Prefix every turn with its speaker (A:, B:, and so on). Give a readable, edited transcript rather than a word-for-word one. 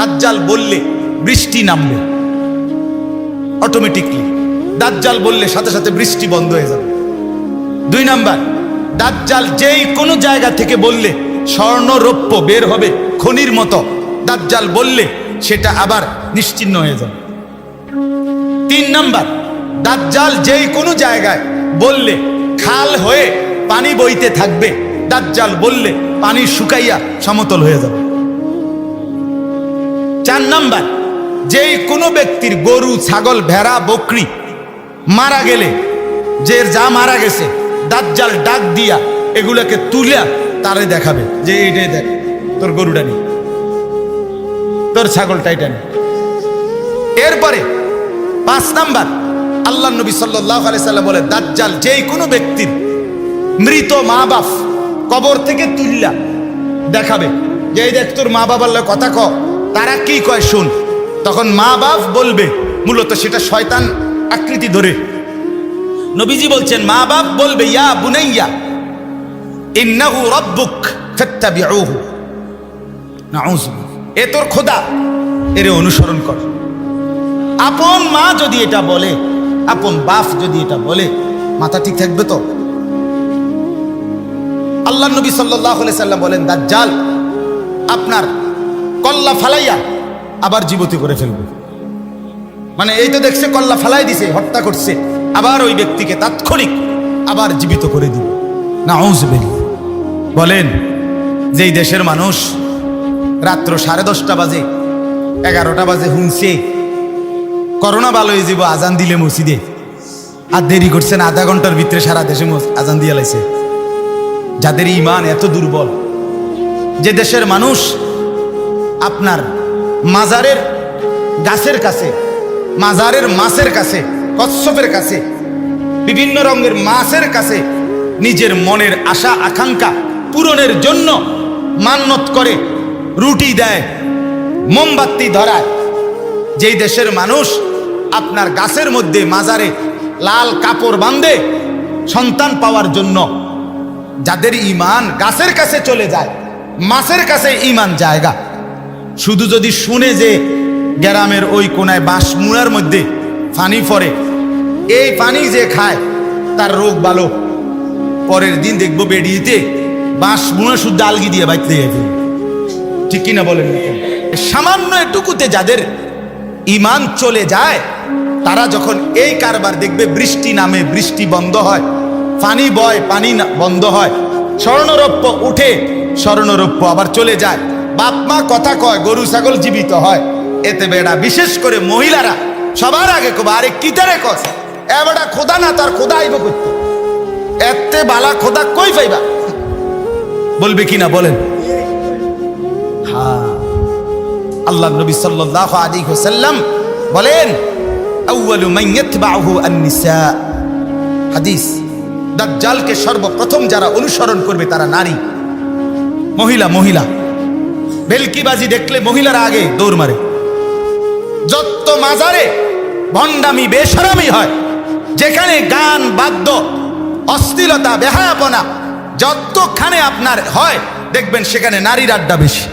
A: দাজ্জাল বললে বৃষ্টি নামবে অটোমেটিকলি। দাজ্জাল বললে সাথে সাথে বৃষ্টি বন্ধ হয়ে যাবে। 2 নাম্বার, দাজ্জাল যেই কোনো জায়গা থেকে বললে স্বর্ণ রৌপ্য বের হবে খনির মতো, দাজ্জাল বললে সেটা আবার নিশ্চিহ্ন হয়ে যাবে। 3 নাম্বার, দাজ্জাল যেই কোনো জায়গায় বললে খাল হয়ে পানি বইতে থাকবে, দাজ্জাল বললে পানি শুকাইয়া সমতল হয়ে যাবে। 4 নাম্বার, যেই কোনো ব্যক্তির গরু ছাগল ভেড়া বকরি মারা গেলে, যে যা মারা গেছে দাজ্জাল ডাক দিয়া এগুলোকে তুলিয়া তারে দেখাবে যে এইটাই দেখ, তোর গরুটা নেই, তোর ছাগলটা এটা নেই। এরপরে 5 নাম্বার, আল্লাহ নবী সাল্লাল্লাহু আলাইহি সাল্লাম বলে দাজ্জাল যেই কোনো ব্যক্তির মৃত মা বাপ কবর থেকে তুললা দেখাবে যে এই দেখ তোর মা বাবার লগে কথা ক, তারা কি কয় শুন। তখন মা বাপ বলবে, মূলত সেটা শয়তান আকৃতি ধরে। নবীজি বলছেন মা বাপ বলবে ইয়া বুনাইয়া ইন্নাহু রাব্বুক ফাত্তাবিউহু, নাউযুবিল্লাহ, এ তোর খোদা, এর অনুসরণ কর। আপন মা যদি এটা বলে, আপন বাপ যদি এটা বলে, মাথা ঠিক থাকবে তো? আল্লাহ নবী সাল্লাল্লাহু আলাইহি সাল্লাম বলেন দাজ্জাল আপনার কল্লা ফালাইয়া আবার জীবিত করে ফেলবে। মানে এই তো দেখছে কল্লা ফালাই দিছে, হত্যা করছে, আবার ওই ব্যক্তিকে তাৎক্ষণিক আবার জীবিত করে দিবে। নাউযুবিল্লাহ। বলেন যেই দেশের মানুষ রাত্র 10:30 বাজে 11টা বাজে হুনছে করোনা ভালো হয়ে যাব আজান দিলে মসজিদে, আর দেরি করছেন আধা ঘন্টার ভিতরে সারা দেশে আজান দিয়ে লাইছে। যাদের ঈমান এত দুর্বল, যে দেশের মানুষ আপনার মাজারের গাছের কাছে, মাজারের মাছের কাছে, কচ্ছপের কাছে, বিভিন্ন রঙের মাছের কাছে নিজের মনের আশা আকাঙ্ক্ষা পূরণের জন্য মান্যত করে, রুটি দেয়, মোমবাতি ধরায়, যেই দেশের মানুষ আপনার গাছের মধ্যে মাজারে লাল কাপড় বাঁধে সন্তান পাওয়ার জন্য, যাদের ঈমান গাছের কাছে চলে যায়, মাছের কাছে ঈমান জায়গা, শুধু যদি শুনে যে গ্রামের ওই কোনায় বাঁশমুড়ার মধ্যে পানি পড়ে, এই পানি যে খায় তার রোগ ভালো, পরের দিন দেখবো বেডিতে বাঁশমুড়া শুদ্ধ আলগি দিয়ে বাইতে যাবে। ঠিক কিনা বলেন? সামান্য এটুকুতে যাদের ঈমান চলে যায়, তারা যখন এই কারবার দেখবে বৃষ্টি নামে বৃষ্টি বন্ধ হয়, পানি বয় পানি বন্ধ হয়, স্বর্ণরৌপ্য উঠে স্বর্ণরৌপ্য আবার চলে যায়, বাপ মা কথা কয় গরু ছাগল জীবিত হয়, এতে বেড়া বিশেষ করে মহিলারা সবার আগে কবা আরে কিতারে কস এ বেটা খোদা না, তার খোদা আইব করতে, এতে বালা খোদা কই পাইবা, বলবে কিনা বলেন? হ্যাঁ, আল্লাহ নবী সাল্লাল্লাহু আলাইহি ওয়াসাল্লাম বলেন আউয়ালু মান ইয়াতবাউহু আন-নিসা, হাদিস, দাজ্জালকে সর্বপ্রথম যারা অনুসরণ করবে তারা নারী, মহিলা। মহিলা বেলকিবাজি দেখলে মহিলারা আগে দৌড় মারে। যত মাজারে ভণ্ডামি বেশরামি হয়, যেখানে গান বাদ্য অশ্লীলতা বেহায়াপনা যতখানে আপনার হয়, দেখবেন সেখানে নারীর আড্ডা বেশি।